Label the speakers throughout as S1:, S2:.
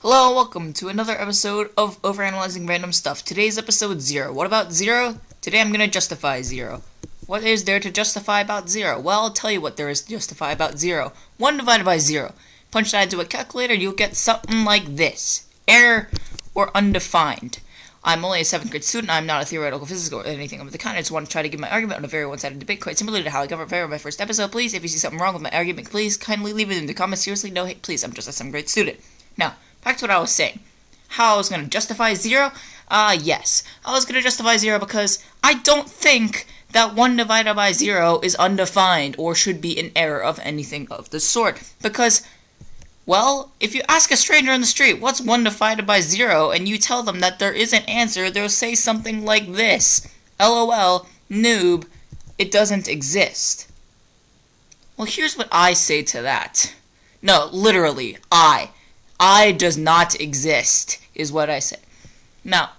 S1: Hello, welcome to another episode of Overanalyzing Random Stuff. Today's episode 0. What about 0? Today I'm going to justify 0. What is there to justify about 0? Well, I'll tell you what there is to justify about 0. 1 divided by 0. Punch that into a calculator, you'll get something like this. Error or undefined. I'm only a 7th grade student. I'm not a theoretical physicist or anything of the kind. I just want to try to give my argument on a very one-sided debate, quite similar to how I covered in my first episode. Please, if you see something wrong with my argument, please kindly leave it in the comments. Seriously, no hate, please. I'm just a 7th grade student. Now, back to what I was saying. How I was going to justify 0? Yes. I was going to justify 0 because I don't think that 1 divided by 0 is undefined or should be an error of anything of the sort. Because, well, if you ask a stranger on the street, what's 1 divided by 0, and you tell them that there is an answer, they'll say something like this. LOL, noob, it doesn't exist. Well, here's what I say to that. No, literally, I does not exist, is what I say. Now,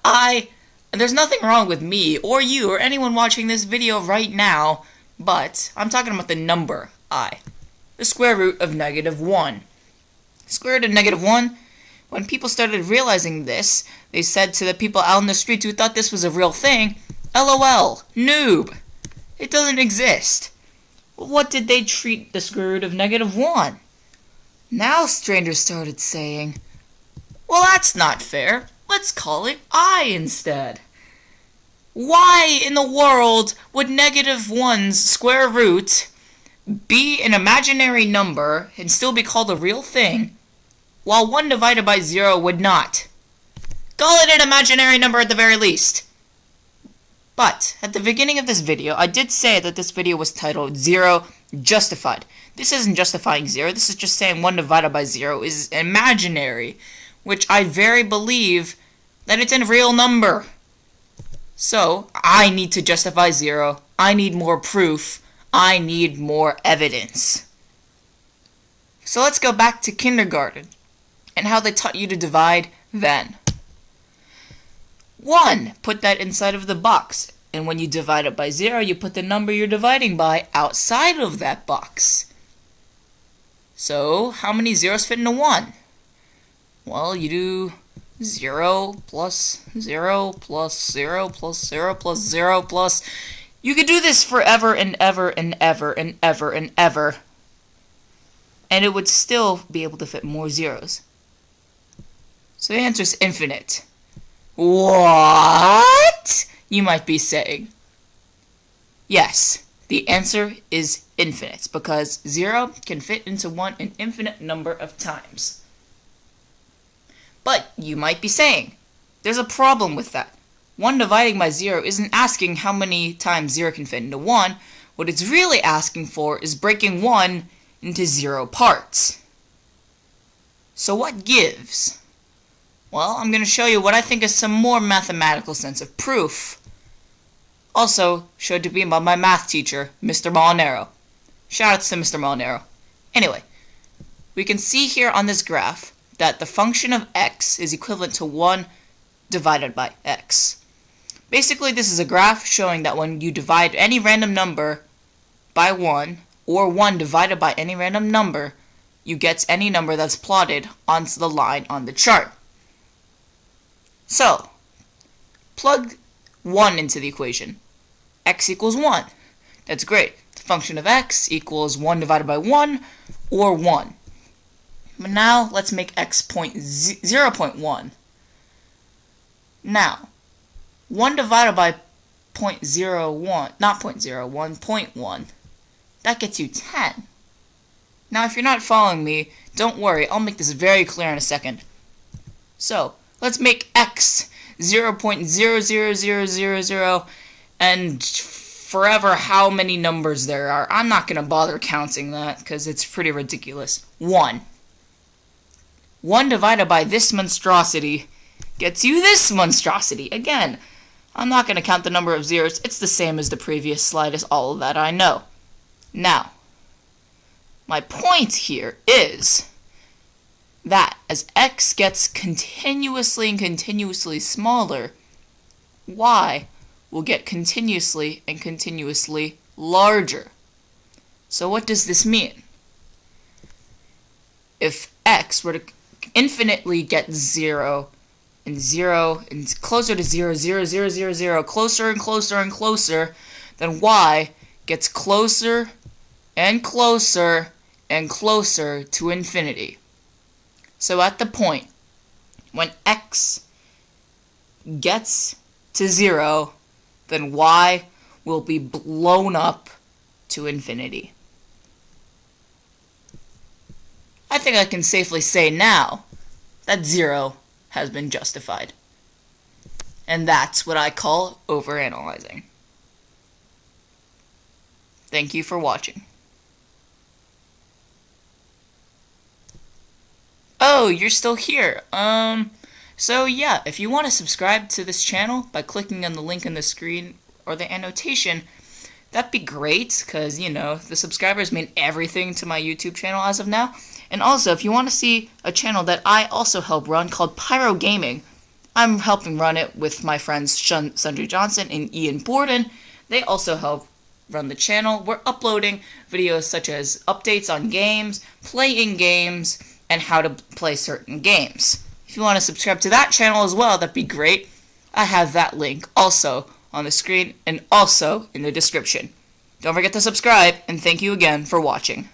S1: there's nothing wrong with me, or you, or anyone watching this video right now, but I'm talking about the number I. The square root of -1. Square root of -1, when people started realizing this, they said to the people out in the streets who thought this was a real thing, LOL, noob, it doesn't exist. Well, what did they treat the square root of -1? Now strangers started saying, well, that's not fair. Let's call it I instead. Why in the world would -1's square root be an imaginary number and still be called a real thing, while 1 divided by 0 would not? Call it an imaginary number at the very least. But, at the beginning of this video, I did say that this video was titled 0 Justified. This isn't justifying 0, this is just saying 1 divided by 0 is imaginary, which I very believe that it's a real number. So, I need to justify 0, I need more proof, I need more evidence. So let's go back to kindergarten, and how they taught you to divide then. 1, put that inside of the box, and when you divide it by 0, you put the number you're dividing by outside of that box. So, how many zeros fit into 1? Well, you do 0 plus 0 plus 0 plus 0 plus 0 plus... You could do this forever and ever and ever and ever and ever, and it would still be able to fit more zeros. So the answer is infinite. What? You might be saying. Yes, the answer is infinite, because 0 can fit into 1 an infinite number of times. But you might be saying, there's a problem with that. 1 dividing by 0 isn't asking how many times 0 can fit into 1. What it's really asking for is breaking 1 into 0 parts. So what gives? Well, I'm going to show you what I think is some more mathematical sense of proof. Also, showed to be by my math teacher, Mr. Molinero. Shoutouts to Mr. Molinero. Anyway, we can see here on this graph that the function of x is equivalent to 1 divided by x. Basically, this is a graph showing that when you divide any random number by 1, or 1 divided by any random number, you get any number that's plotted onto the line on the chart. So, plug 1 into the equation. X equals 1. That's great. The function of x equals 1 divided by 1, or 1. But now, let's make x 0.1. Now, 1 divided by 0.01, not 0.01, 0.1, that gets you 10. Now, if you're not following me, don't worry, I'll make this very clear in a second. So, let's make x 0.00000 and forever how many numbers there are. I'm not going to bother counting that because it's pretty ridiculous. 1. 1 divided by this monstrosity gets you this monstrosity. Again, I'm not going to count the number of zeros. It's the same as the previous slide, is all that I know. Now, my point here is that as x gets continuously and continuously smaller, y will get continuously and continuously larger. So what does this mean? If x were to infinitely get 0 and 0 and closer to 0, 0, 0, 0, 0, closer and closer and closer, then y gets closer and closer and closer to infinity. So at the point when x gets to 0, then y will be blown up to infinity. I think I can safely say now that 0 has been justified. And that's what I call overanalyzing. Thank you for watching. Oh, you're still here. So yeah, if you want to subscribe to this channel by clicking on the link on the screen or the annotation, that'd be great, because, you know, the subscribers mean everything to my YouTube channel as of now. And also, if you want to see a channel that I also help run called Pyro Gaming, I'm helping run it with my friends Sundry Johnson and Ian Borden. They also help run the channel. We're uploading videos such as updates on games, playing games, and how to play certain games. If you want to subscribe to that channel as well, that'd be great. I have that link also on the screen and also in the description. Don't forget to subscribe, and thank you again for watching.